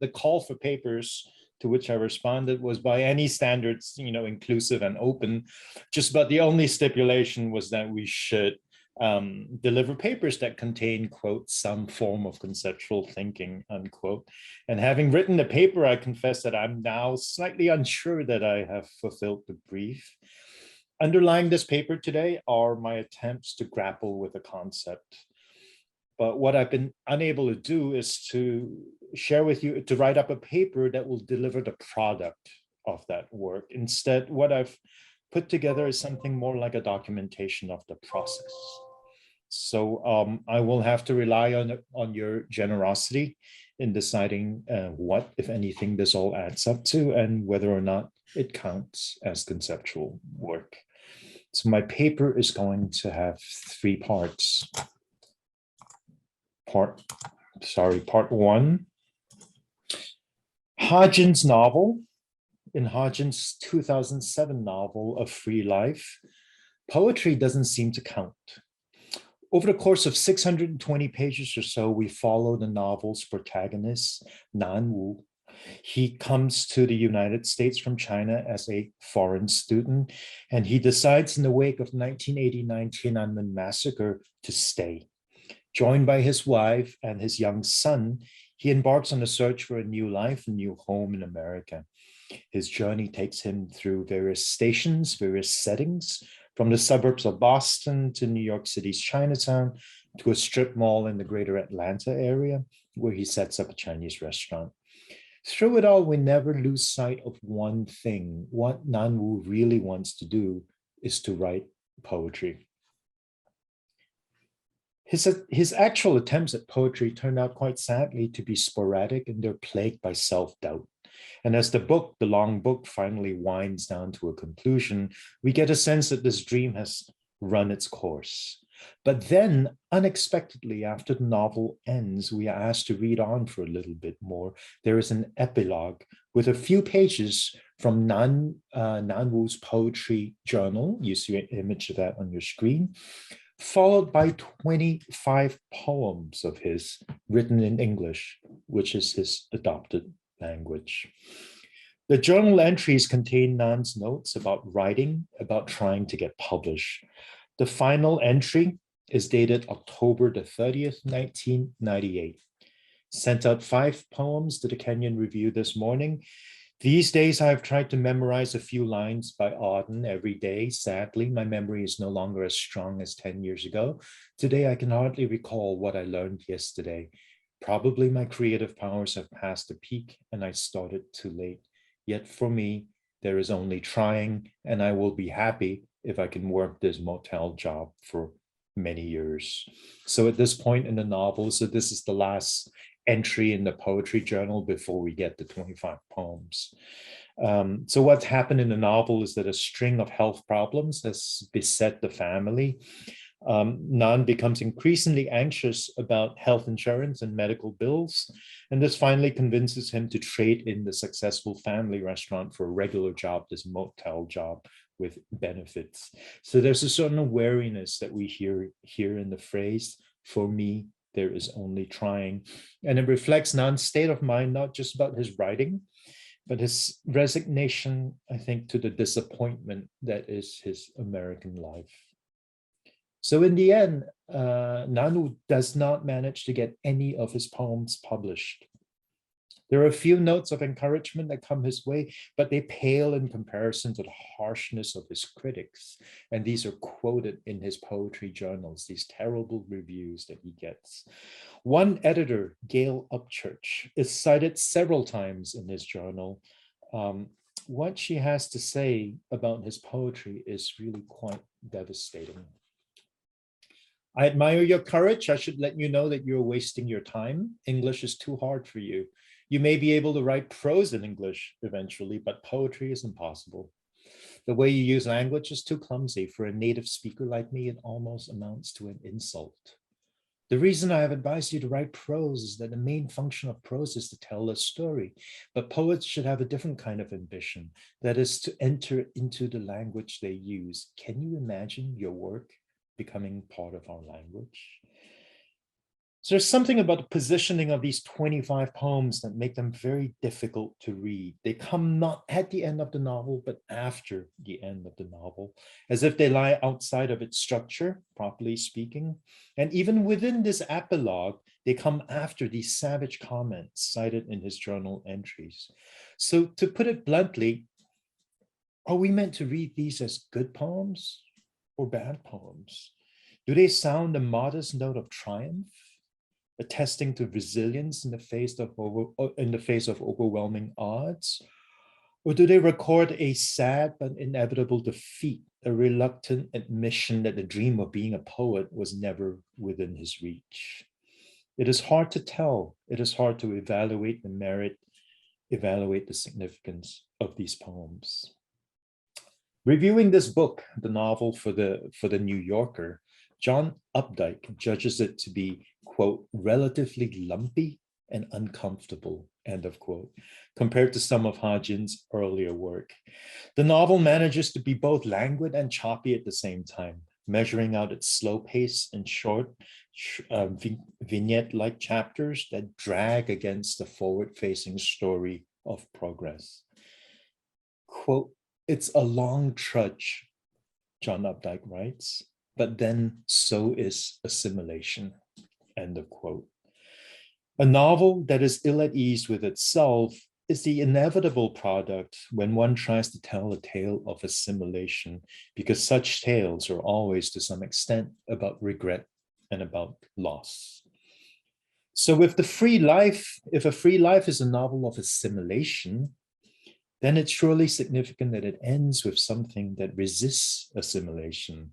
the call for papers to which I responded was by any standards, inclusive and open. Just about the only stipulation was that we should deliver papers that contain, quote, some form of conceptual thinking, unquote. And having written the paper, I confess that I'm now slightly unsure that I have fulfilled the brief. Underlying this paper today are my attempts to grapple with the concept. But what I've been unable to do is to share with you, to write up a paper that will deliver the product of that work. Instead, what I've put together is something more like a documentation of the process. So I will have to rely on your generosity in deciding what, if anything, this all adds up to and whether or not it counts as conceptual work. So my paper is going to have 3 parts. Part 1, Hodgins' novel. In Hodgins' 2007 novel, A Free Life, poetry doesn't seem to count. Over the course of 620 pages or so, we follow the novel's protagonist, Nan Wu. He comes to the United States from China as a foreign student, and he decides in the wake of 1989 Tiananmen massacre to stay. Joined by his wife and his young son, he embarks on a search for a new life, a new home in America. His journey takes him through various stations, various settings, from the suburbs of Boston to New York City's Chinatown, to a strip mall in the greater Atlanta area, where he sets up a Chinese restaurant. Through it all, we never lose sight of one thing. What Nan Wu really wants to do is to write poetry. His actual attempts at poetry turned out quite sadly to be sporadic, and they're plagued by self-doubt. And as the long book finally winds down to a conclusion, we get a sense that this dream has run its course. But then, unexpectedly, after the novel ends, we are asked to read on for a little bit more. There is an epilogue with a few pages from Nan Wu's poetry journal. You see an image of that on your screen, followed by 25 poems of his written in English, which is his adopted language. The journal entries contain Nan's notes about writing, about trying to get published. The final entry is dated October the 30th, 1998. Sent out 5 poems to the Kenyon Review this morning. These days, I've tried to memorize a few lines by Auden every day. Sadly, my memory is no longer as strong as 10 years ago. Today, I can hardly recall what I learned yesterday. Probably my creative powers have passed a peak and I started too late. Yet for me, there is only trying, and I will be happy if I can work this motel job for many years. So at this point in the novel, so this is the last entry in the poetry journal before we get to 25 poems. So what's happened in the novel is that a string of health problems has beset the family. Nan becomes increasingly anxious about health insurance and medical bills, and this finally convinces him to trade in the successful family restaurant for a regular job, this motel job with benefits. So there's a certain wariness that we hear here in the phrase, "For me, there is only trying." And it reflects Nan's state of mind, not just about his writing, but his resignation, I think, to the disappointment that is his American life. So in the end, Nanu does not manage to get any of his poems published. There are a few notes of encouragement that come his way, but they pale in comparison to the harshness of his critics. And these are quoted in his poetry journals, these terrible reviews that he gets. One editor, Gail Upchurch, is cited several times in his journal. What she has to say about his poetry is really quite devastating. "I admire your courage. I should let you know that you're wasting your time. English is too hard for you. You may be able to write prose in English eventually, but poetry is impossible. The way you use language is too clumsy. For a native speaker like me, it almost amounts to an insult. The reason I have advised you to write prose is that the main function of prose is to tell a story, but poets should have a different kind of ambition, that is to enter into the language they use. Can you imagine your work becoming part of our language?" So there's something about the positioning of these 25 poems that make them very difficult to read. They come not at the end of the novel, but after the end of the novel, as if they lie outside of its structure, properly speaking. And even within this epilogue, they come after these savage comments cited in his journal entries. So to put it bluntly, are we meant to read these as good poems or bad poems? Do they sound a modest note of triumph, attesting to resilience in the face of overwhelming odds? Or do they record a sad but inevitable defeat, a reluctant admission that the dream of being a poet was never within his reach? It is hard to tell. It is hard to evaluate the merit, evaluate the significance of these poems. Reviewing this book, the novel for the New Yorker, John Updike judges it to be, quote, relatively lumpy and uncomfortable, end of quote, compared to some of Ha-Jin's earlier work. The novel manages to be both languid and choppy at the same time, measuring out its slow pace and short vignette-like chapters that drag against the forward-facing story of progress. Quote, it's a long trudge, John Updike writes, but then so is assimilation, end of quote. A novel that is ill at ease with itself is the inevitable product when one tries to tell a tale of assimilation, because such tales are always to some extent about regret and about loss. So if a free life is a novel of assimilation, then it's surely significant that it ends with something that resists assimilation.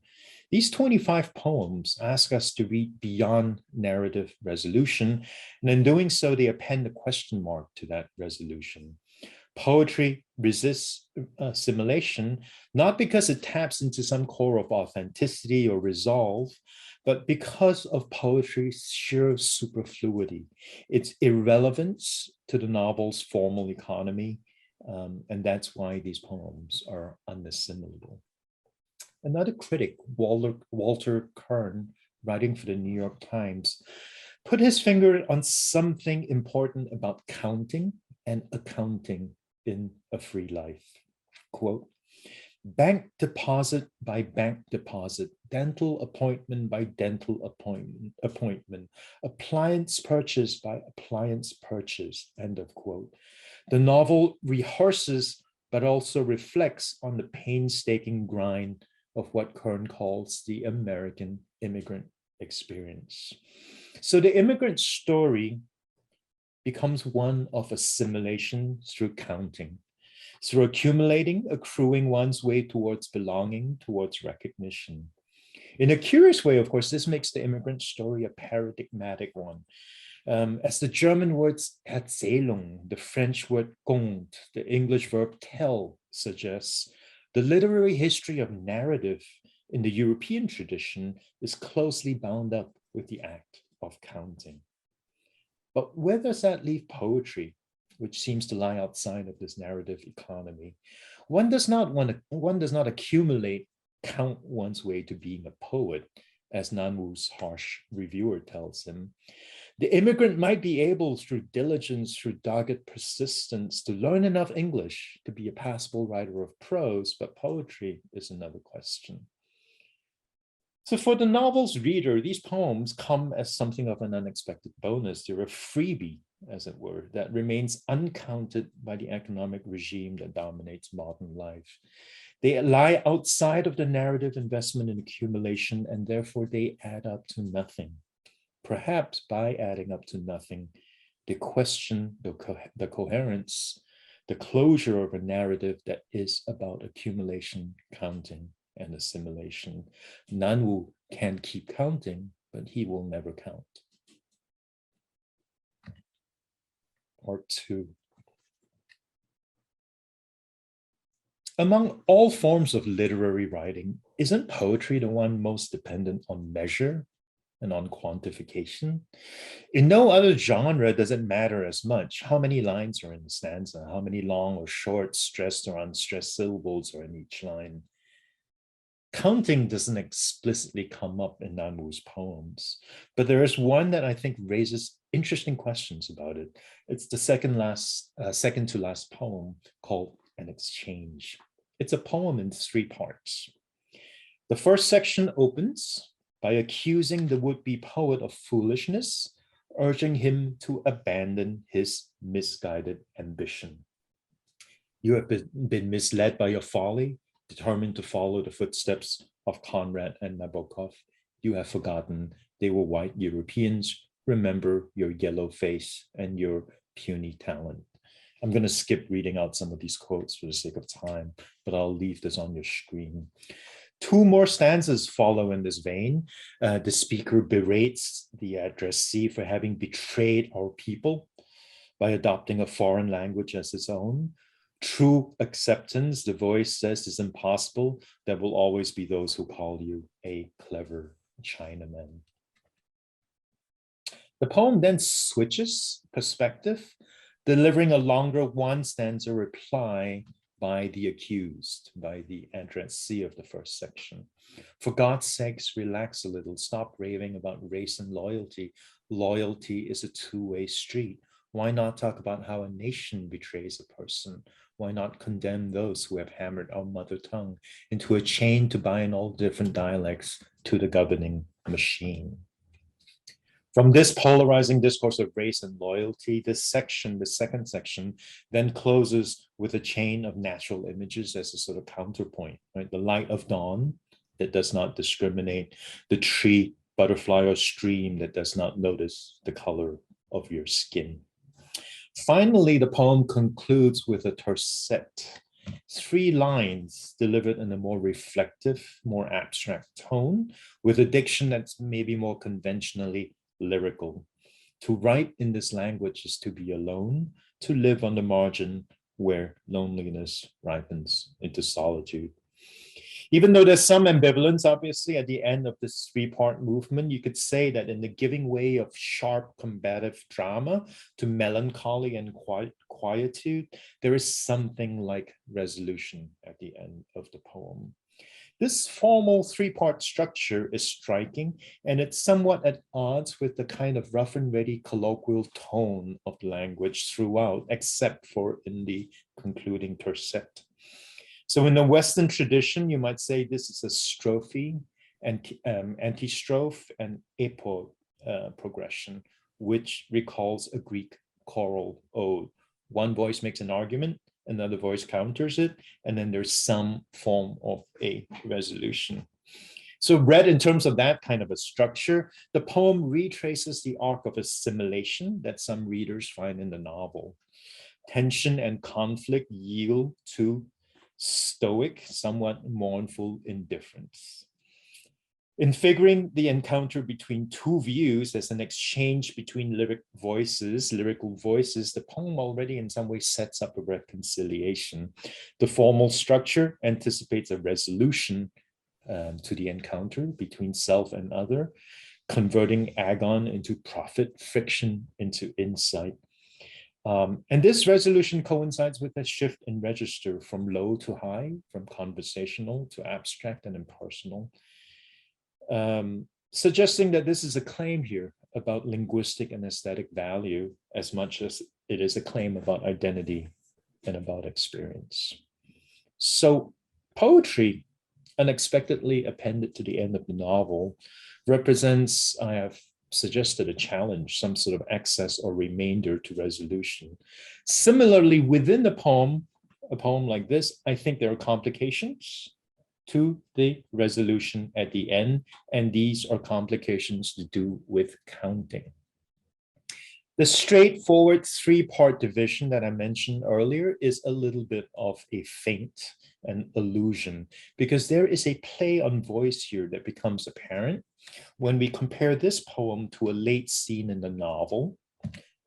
These 25 poems ask us to read beyond narrative resolution, and in doing so, they append a question mark to that resolution. Poetry resists assimilation, not because it taps into some core of authenticity or resolve, but because of poetry's sheer superfluity, its irrelevance to the novel's formal economy, and that's why these poems are unassimilable. Another critic, Walter Kern, writing for the New York Times, put his finger on something important about counting and accounting in A Free Life. Quote, bank deposit by bank deposit, dental appointment by dental appointment, appliance purchase by appliance purchase, end of quote. The novel rehearses, but also reflects on the painstaking grind of what Kern calls the American immigrant experience. So the immigrant story becomes one of assimilation through counting, through accruing one's way towards belonging, towards recognition. In a curious way, of course, this makes the immigrant story a paradigmatic one. As the German words Erzählung, the French word conte, the English verb tell suggests, the literary history of narrative in the European tradition is closely bound up with the act of counting. But where does that leave poetry, which seems to lie outside of this narrative economy? One does not accumulate, count one's way to being a poet, as Nanwu's harsh reviewer tells him. The immigrant might be able, through diligence, through dogged persistence, to learn enough English to be a passable writer of prose, but poetry is another question. So for the novel's reader, these poems come as something of an unexpected bonus. They're a freebie, as it were, that remains uncounted by the economic regime that dominates modern life. They lie outside of the narrative investment in accumulation, and therefore they add up to nothing. Perhaps by adding up to nothing, they question the coherence, the closure of a narrative that is about accumulation, counting, and assimilation. Nanwu can keep counting, but he will never count. Part 2. Among all forms of literary writing, isn't poetry the one most dependent on measure and on quantification? In no other genre does it matter as much how many lines are in the stanza, how many long or short, stressed or unstressed syllables are in each line. Counting doesn't explicitly come up in Nanwu's poems, but there is one that I think raises interesting questions about it. It's the second to last poem called An Exchange. It's a poem in 3 parts. The first section opens by accusing the would-be poet of foolishness, urging him to abandon his misguided ambition. You have been misled by your folly, determined to follow the footsteps of Conrad and Nabokov. You have forgotten they were white Europeans. Remember your yellow face and your puny talent. I'm going to skip reading out some of these quotes for the sake of time, but I'll leave this on your screen. 2 more stanzas follow in this vein. The speaker berates the addressee for having betrayed our people by adopting a foreign language as its own. True acceptance, the voice says, is impossible. There will always be those who call you a clever Chinaman. The poem then switches perspective, delivering a longer 1 stanza reply by the accused, by the addressee of the first section. For God's sakes, relax a little. Stop raving about race and loyalty. Loyalty is a 2-way street. Why not talk about how a nation betrays a person? Why not condemn those who have hammered our mother tongue into a chain to bind all different dialects to the governing machine? From this polarizing discourse of race and loyalty, this section, the second section, then closes with a chain of natural images as a sort of counterpoint, right? The light of dawn that does not discriminate, the tree, butterfly, or stream that does not notice the color of your skin. Finally, the poem concludes with a tercet, 3 lines delivered in a more reflective, more abstract tone, with a diction that's maybe more conventionally lyrical. To write in this language is to be alone, to live on the margin where loneliness ripens into solitude. Even though there's some ambivalence, obviously, at the end of this 3-part movement, you could say that in the giving way of sharp combative drama to melancholy and quietude, there is something like resolution at the end of the poem. This formal 3-part structure is striking, and it's somewhat at odds with the kind of rough and ready colloquial tone of language throughout, except for in the concluding tercet. So in the Western tradition, you might say this is a strophe, and antistrophe, and epo progression, which recalls a Greek choral ode. One voice makes an argument, another voice counters it, and then there's some form of a resolution. So read in terms of that kind of a structure, the poem retraces the arc of assimilation that some readers find in the novel. Tension and conflict yield to stoic, somewhat mournful indifference. In figuring the encounter between 2 views as an exchange between lyrical voices, the poem already in some way sets up a reconciliation. The formal structure anticipates a resolution to the encounter between self and other, converting agon into profit, friction into insight. And this resolution coincides with a shift in register from low to high, from conversational to abstract and impersonal, suggesting that this is a claim here about linguistic and aesthetic value as much as it is a claim about identity and about experience. So poetry, unexpectedly appended to the end of the novel, represents, I have suggested, a challenge, some sort of excess or remainder to resolution. Similarly, within the poem, a poem like this, I think there are complications to the resolution at the end, and these are complications to do with counting. The straightforward 3-part division that I mentioned earlier is a little bit of a feint, an illusion, because there is a play on voice here that becomes apparent when we compare this poem to a late scene in the novel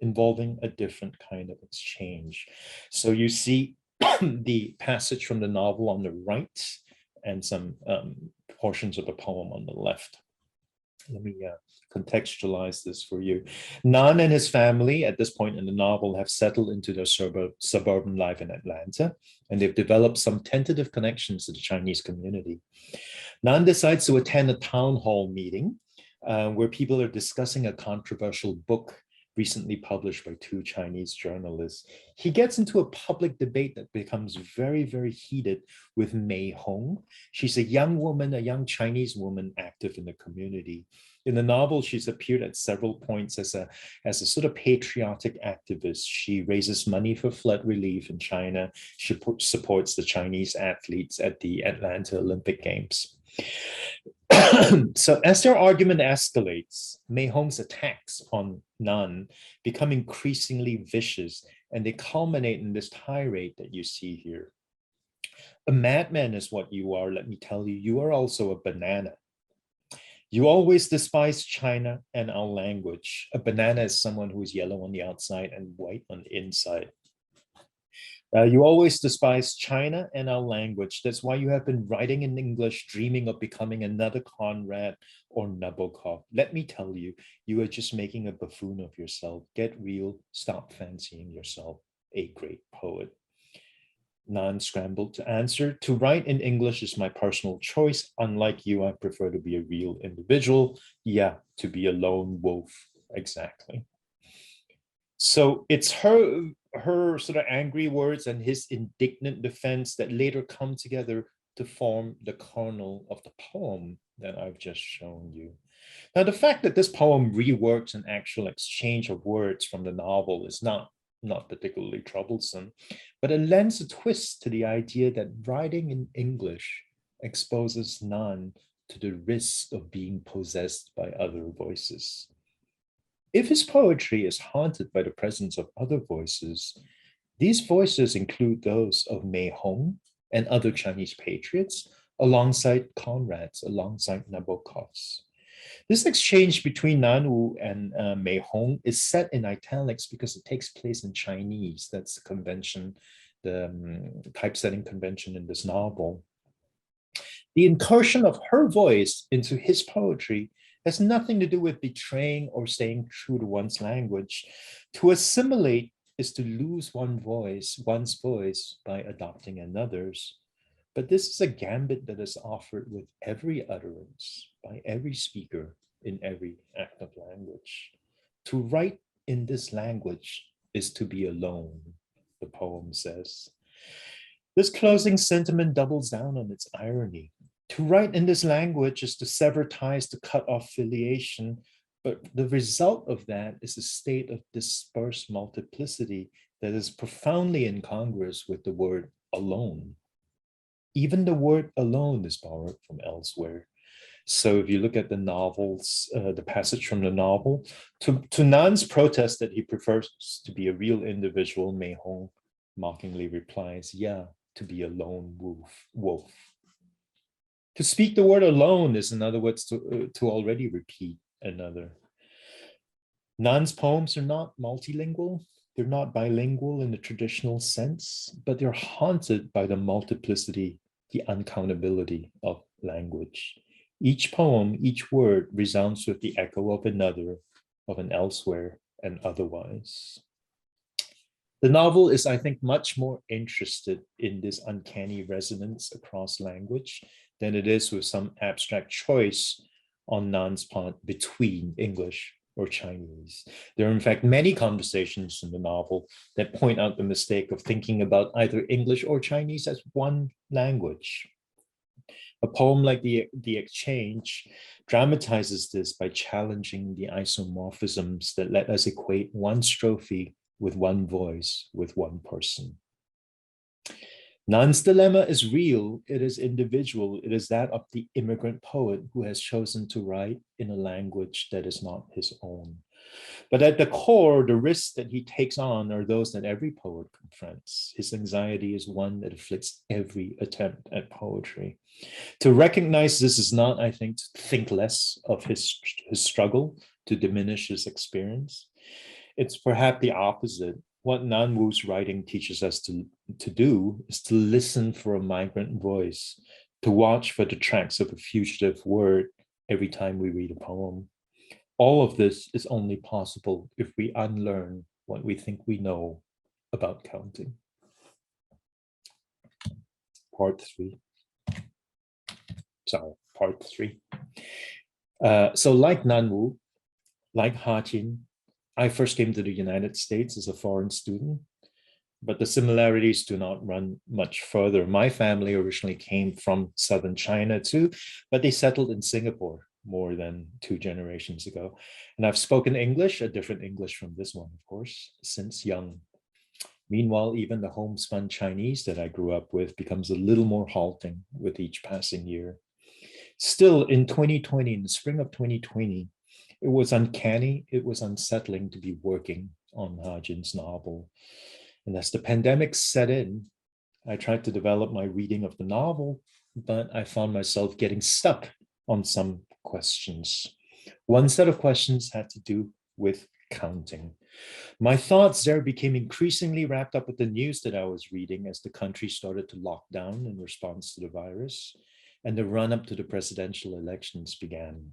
involving a different kind of exchange. So you see the passage from the novel on the right and some portions of the poem on the left. Let me contextualize this for you. Nan and his family at this point in the novel have settled into their suburban life in Atlanta, and they've developed some tentative connections to the Chinese community. Nan decides to attend a town hall meeting where people are discussing a controversial book recently published by two Chinese journalists. He gets into a public debate that becomes very, very heated with Mei Hong. She's a young woman, a young Chinese woman active in the community. In the novel, she's appeared at several points as a sort of patriotic activist. She raises money for flood relief in China. She supports the Chinese athletes at the Atlanta Olympic Games. So as their argument escalates, Mei Hong's attacks on Nan become increasingly vicious, and they culminate in this tirade that you see here. A madman is what you are, let me tell you. You are also a banana. You always despise China and our language. A banana is someone who is yellow on the outside and white on the inside. You always despise China and our language. That's why you have been writing in English, dreaming of becoming another Conrad or Nabokov. Let me tell you, you are just making a buffoon of yourself. Get real, stop fancying yourself a great poet. Nan scrambled to answer. To write in English is my personal choice. Unlike you, I prefer to be a real individual. Yeah, to be a lone wolf. Exactly. So it's her sort of angry words and his indignant defense that later come together to form the kernel of the poem that I've just shown you. Now, the fact that this poem reworks an actual exchange of words from the novel is not particularly troublesome, but it lends a twist to the idea that writing in English exposes Nan to the risk of being possessed by other voices. If his poetry is haunted by the presence of other voices, these voices include those of Mei Hong and other Chinese patriots, alongside Conrads, alongside Nabokovs. This exchange between Nanwu and Mei Hong is set in italics because it takes place in Chinese. That's the convention, the typesetting convention in this novel. The incursion of her voice into his poetry has nothing to do with betraying or staying true to one's language. To assimilate is to lose one's voice by adopting another's. But this is a gambit that is offered with every utterance by every speaker in every act of language. To write in this language is to be alone, the poem says. This closing sentiment doubles down on its irony. To write in this language is to sever ties, to cut off filiation, but the result of that is a state of dispersed multiplicity that is profoundly incongruous with the word alone. Even the word alone is borrowed from elsewhere. So if you look at the novels, the passage from the novel, to Nan's protest that he prefers to be a real individual, Mei Hong mockingly replies, yeah, to be a lone wolf. To speak the word alone is, in other words, to already repeat another. Nan's poems are not multilingual. They're not bilingual in the traditional sense, but they're haunted by the multiplicity, the uncountability of language. Each poem, each word resounds with the echo of another, of an elsewhere and otherwise. The novel is, I think, much more interested in this uncanny resonance across language than it is with some abstract choice on Nan's part between English or Chinese. There are, in fact, many conversations in the novel that point out the mistake of thinking about either English or Chinese as one language. A poem like The Exchange dramatizes this by challenging the isomorphisms that let us equate one strophe with one voice, with one person. Nan's dilemma is real, it is individual, it is that of the immigrant poet who has chosen to write in a language that is not his own. But at the core, the risks that he takes on are those that every poet confronts. His anxiety is one that afflicts every attempt at poetry. To recognize this is not, I think, to think less of his struggle, to diminish his experience. It's perhaps the opposite. What Nanwu's writing teaches us to do is to listen for a migrant voice, to watch for the tracks of a fugitive word every time we read a poem. All of this is only possible if we unlearn what we think we know about counting. Part three. Sorry, part three. So like Nanwu, like Hajin, I first came to the United States as a foreign student, but the similarities do not run much further. My family originally came from southern China too, but they settled in Singapore more than 2 generations ago. And I've spoken English, a different English from this one, of course, since young. Meanwhile, even the homespun Chinese that I grew up with becomes a little more halting with each passing year. Still, in 2020, in the spring of 2020, it was uncanny, it was unsettling to be working on Hajin's novel. And as the pandemic set in, I tried to develop my reading of the novel, but I found myself getting stuck on some questions. One set of questions had to do with counting. My thoughts there became increasingly wrapped up with the news that I was reading as the country started to lock down in response to the virus and the run-up to the presidential elections began.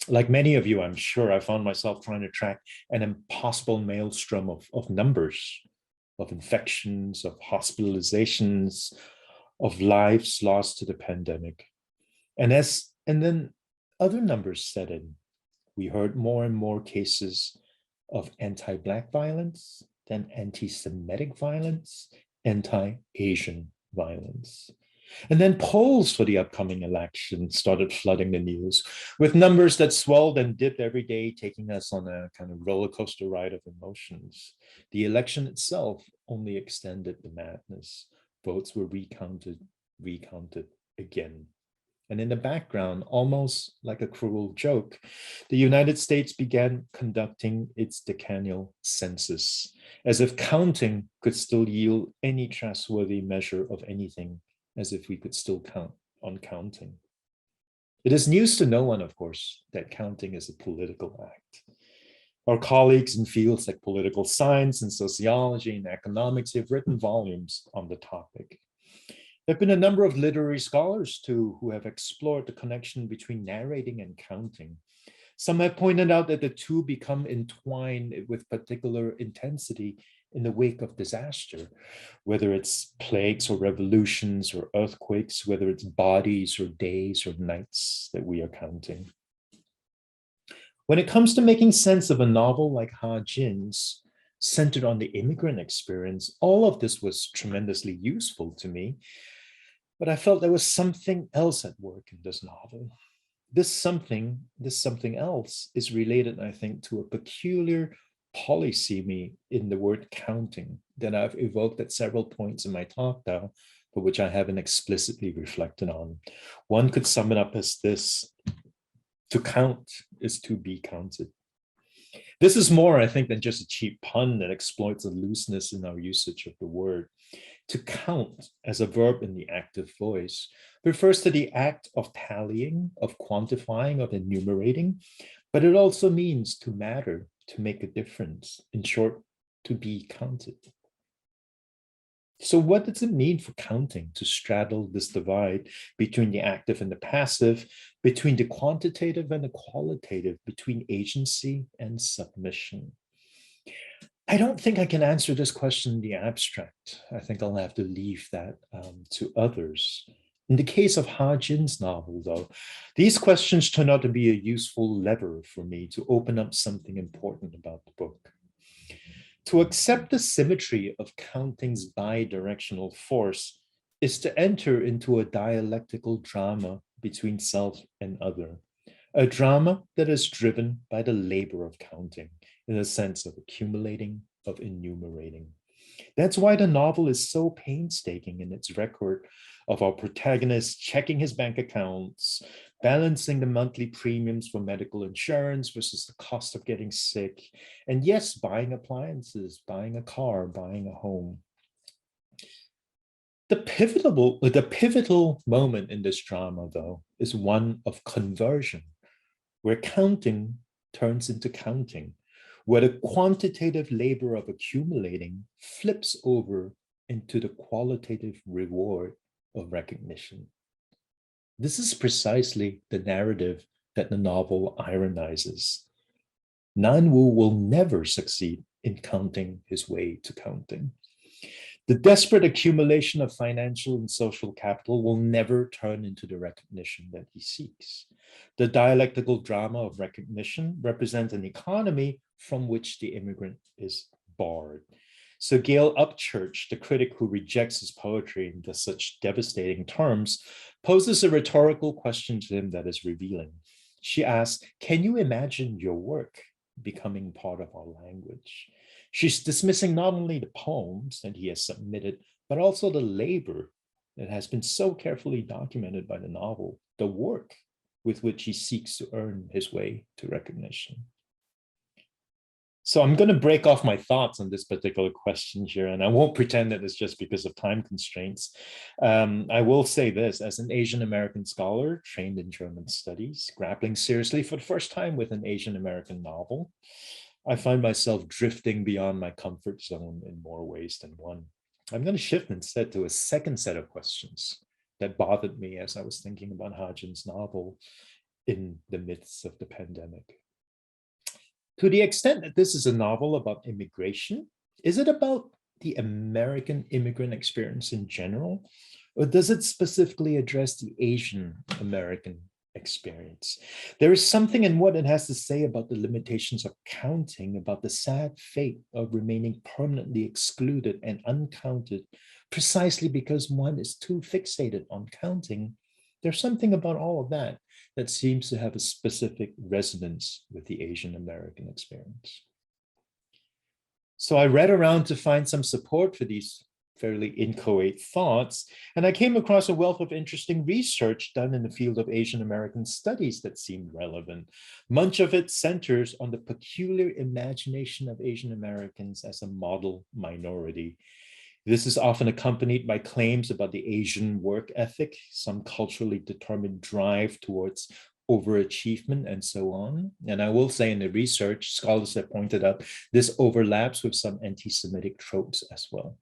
Like many of you, I'm sure, I found myself trying to track an impossible maelstrom of numbers, of infections, of hospitalizations, of lives lost to the pandemic. And then other numbers set in. We heard more and more cases of anti-Black violence, then anti-Semitic violence, anti-Asian violence. And then polls for the upcoming election started flooding the news with numbers that swelled and dipped every day, taking us on a kind of roller coaster ride of emotions. The election itself only extended the madness. Votes were recounted again. And in the background, almost like a cruel joke, the United States began conducting its decennial census, as if counting could still yield any trustworthy measure of anything, as if we could still count on counting. It is news to no one, of course, that counting is a political act. Our colleagues in fields like political science and sociology and economics have written volumes on the topic. There have been a number of literary scholars too who have explored the connection between narrating and counting. Some have pointed out that the two become entwined with particular intensity in the wake of disaster, whether it's plagues or revolutions or earthquakes, whether it's bodies or days or nights that we are counting. When it comes to making sense of a novel like Ha Jin's, centered on the immigrant experience, all of this was tremendously useful to me. But I felt there was something else at work in this novel. This something else is related, I think, to a peculiar polysemy in the word counting that I've evoked at several points in my talk now, but which I haven't explicitly reflected on. One could sum it up as this: to count is to be counted. This is more, I think, than just a cheap pun that exploits a looseness in our usage of the word. To count as a verb in the active voice refers to the act of tallying, of quantifying, of enumerating, but it also means to matter, to make a difference. In short, to be counted. So what does it mean for counting to straddle this divide between the active and the passive, between the quantitative and the qualitative, between agency and submission? I don't think I can answer this question in the abstract. I think I'll have to leave that to others. In the case of Ha Jin's novel, though, these questions turn out to be a useful lever for me to open up something important about the book. To accept the symmetry of counting's bi-directional force is to enter into a dialectical drama between self and other, a drama that is driven by the labor of counting in the sense of accumulating, of enumerating. That's why the novel is so painstaking in its record of our protagonist checking his bank accounts, balancing the monthly premiums for medical insurance versus the cost of getting sick, and yes, buying appliances, buying a car, buying a home. The pivotal moment in this drama, though, is one of conversion, where counting turns into counting, where the quantitative labor of accumulating flips over into the qualitative reward of recognition. This is precisely the narrative that the novel ironizes. Nan Wu will never succeed in counting his way to counting. The desperate accumulation of financial and social capital will never turn into the recognition that he seeks. The dialectical drama of recognition represents an economy from which the immigrant is barred. So Gail Upchurch, the critic who rejects his poetry in such devastating terms, poses a rhetorical question to him that is revealing. She asks, can you imagine your work becoming part of our language? She's dismissing not only the poems that he has submitted, but also the labor that has been so carefully documented by the novel, the work with which he seeks to earn his way to recognition. So I'm going to break off my thoughts on this particular question here, and I won't pretend that it's just because of time constraints. I will say this, as an Asian American scholar trained in German studies, grappling seriously for the first time with an Asian American novel, I find myself drifting beyond my comfort zone in more ways than one. I'm going to shift instead to a second set of questions that bothered me as I was thinking about Ha-Jin's novel in the midst of the pandemic. To the extent that this is a novel about immigration, is it about the American immigrant experience in general, or does it specifically address the Asian American experience? There is something in what it has to say about the limitations of counting, about the sad fate of remaining permanently excluded and uncounted, precisely because one is too fixated on counting. There's something about all of that that seems to have a specific resonance with the Asian American experience. So I read around to find some support for these fairly inchoate thoughts, and I came across a wealth of interesting research done in the field of Asian American studies that seemed relevant. Much of it centers on the peculiar imagination of Asian Americans as a model minority. This is often accompanied by claims about the Asian work ethic, some culturally determined drive towards overachievement, and so on. And I will say in the research, scholars have pointed out this overlaps with some anti-Semitic tropes as well.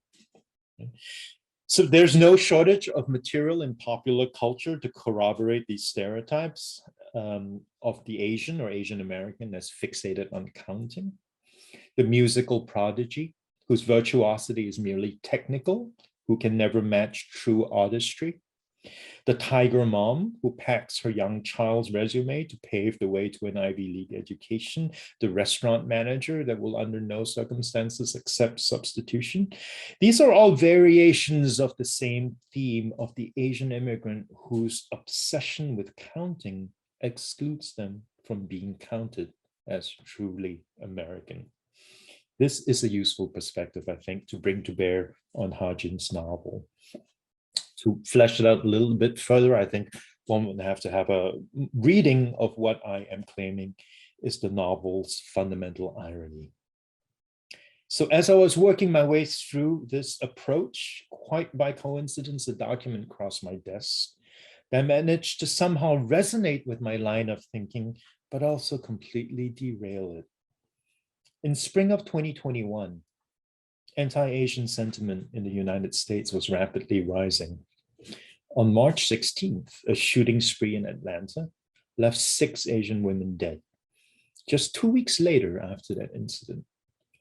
So there's no shortage of material in popular culture to corroborate these stereotypes of the Asian or Asian American as fixated on counting. The musical prodigy, whose virtuosity is merely technical, who can never match true artistry. The tiger mom, who packs her young child's resume to pave the way to an Ivy League education. The restaurant manager that will under no circumstances accept substitution. These are all variations of the same theme of the Asian immigrant whose obsession with counting excludes them from being counted as truly American. This is a useful perspective, I think, to bring to bear on Ha-Jin's novel. To flesh it out a little bit further, I think one would have to have a reading of what I am claiming is the novel's fundamental irony. So as I was working my way through this approach, quite by coincidence, a document crossed my desk that managed to somehow resonate with my line of thinking, but also completely derail it. In spring of 2021, anti-Asian sentiment in the United States was rapidly rising. On March 16th, a shooting spree in Atlanta left 6 Asian women dead. Just 2 weeks later after that incident,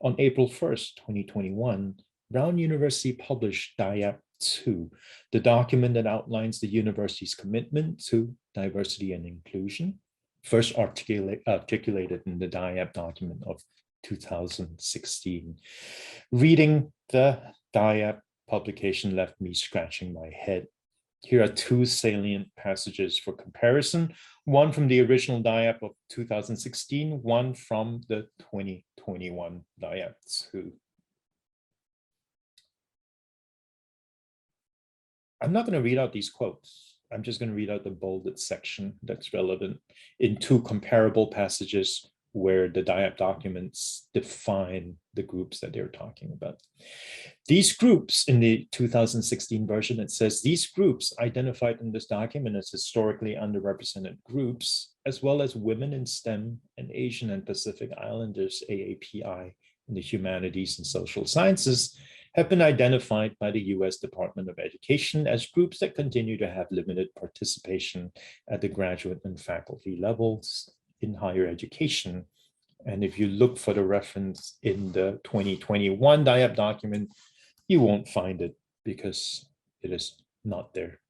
on April 1st, 2021, Brown University published DIAP 2, the document that outlines the university's commitment to diversity and inclusion, first articulated in the DIAP document of 2016. Reading the DIAP publication left me scratching my head. Here are 2 salient passages for comparison, one from the original DIAP of 2016, one from the 2021 DIAP 2. I'm not going to read out these quotes. I'm just going to read out the bolded section that's relevant in 2 comparable passages where the DIAP documents define the groups that they're talking about. These groups, in the 2016 version, it says these groups identified in this document as historically underrepresented groups, as well as women in STEM and Asian and Pacific Islanders, AAPI, in the humanities and social sciences, have been identified by the US Department of Education as groups that continue to have limited participation at the graduate and faculty levels in higher education, And if you look for the reference in the 2021 DIAP document, you won't find it because it is not there.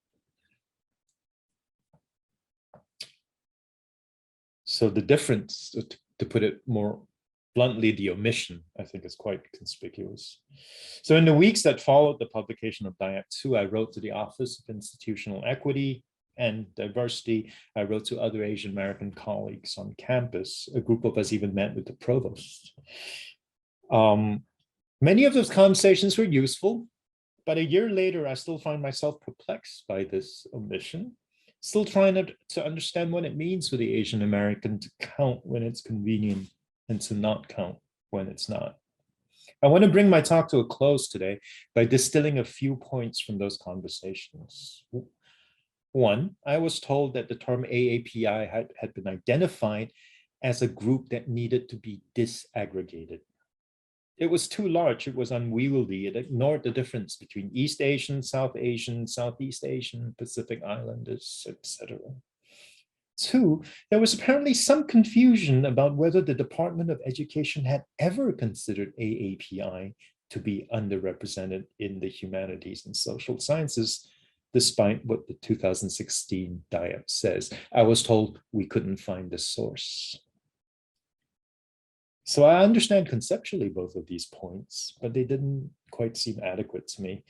So the difference, to put it more bluntly, the omission, I think, is quite conspicuous. So in the weeks that followed the publication of DIAP 2, I wrote to the Office of Institutional Equity and Diversity. I wrote to other Asian American colleagues on campus. A group of us even met with the provost. Many of those conversations were useful, but a year later, I still find myself perplexed by this omission, still trying to understand what it means for the Asian American to count when it's convenient and to not count when it's not. I want to bring my talk to a close today by distilling a few points from those conversations. One, I was told that the term AAPI had been identified as a group that needed to be disaggregated. It was too large, it was unwieldy, it ignored the difference between East Asian, South Asian, Southeast Asian, Pacific Islanders, etc. Two, there was apparently some confusion about whether the Department of Education had ever considered AAPI to be underrepresented in the humanities and social sciences, despite what the 2016 DIAP says. I was told we couldn't find the source. So I understand conceptually both of these points, but they didn't quite seem adequate to me.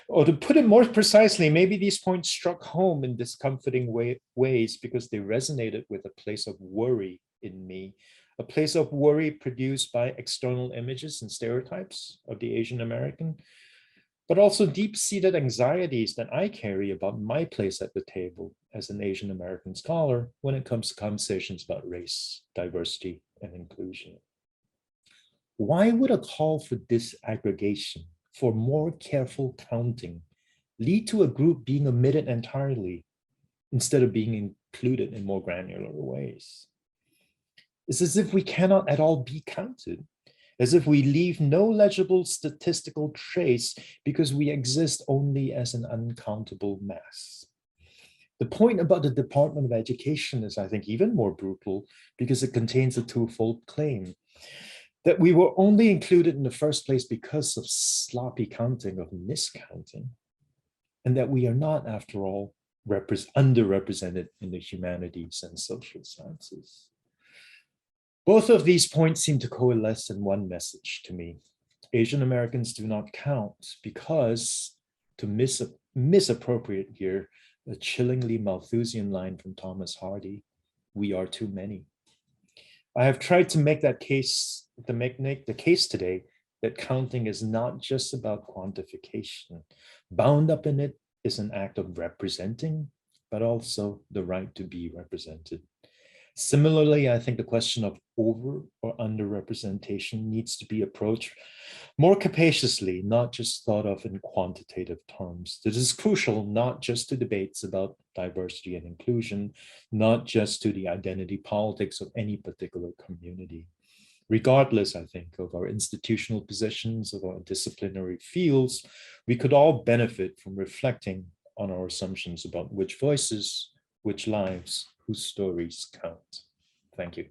Or to put it more precisely, maybe these points struck home in discomforting ways because they resonated with a place of worry in me, a place of worry produced by external images and stereotypes of the Asian American, but also deep-seated anxieties that I carry about my place at the table as an Asian American scholar when it comes to conversations about race, diversity, and inclusion. Why would a call for disaggregation, for more careful counting, lead to a group being omitted entirely instead of being included in more granular ways? It's as if we cannot at all be counted, as if we leave no legible statistical trace because we exist only as an uncountable mass. The point about the Department of Education is, I think, even more brutal because it contains a twofold claim: that we were only included in the first place because of sloppy counting, of miscounting, and that we are not, after all, underrepresented in the humanities and social sciences. Both of these points seem to coalesce in one message to me. Asian Americans do not count because, to misappropriate here, a chillingly Malthusian line from Thomas Hardy, we are too many. I have tried to make that case, make the case today that counting is not just about quantification. Bound up in it is an act of representing, but also the right to be represented. Similarly, I think the question of over or underrepresentation needs to be approached more capaciously, not just thought of in quantitative terms. This is crucial not just to debates about diversity and inclusion, not just to the identity politics of any particular community. Regardless, I think, of our institutional positions, of our disciplinary fields, we could all benefit from reflecting on our assumptions about which voices, which lives, whose stories count. Thank you.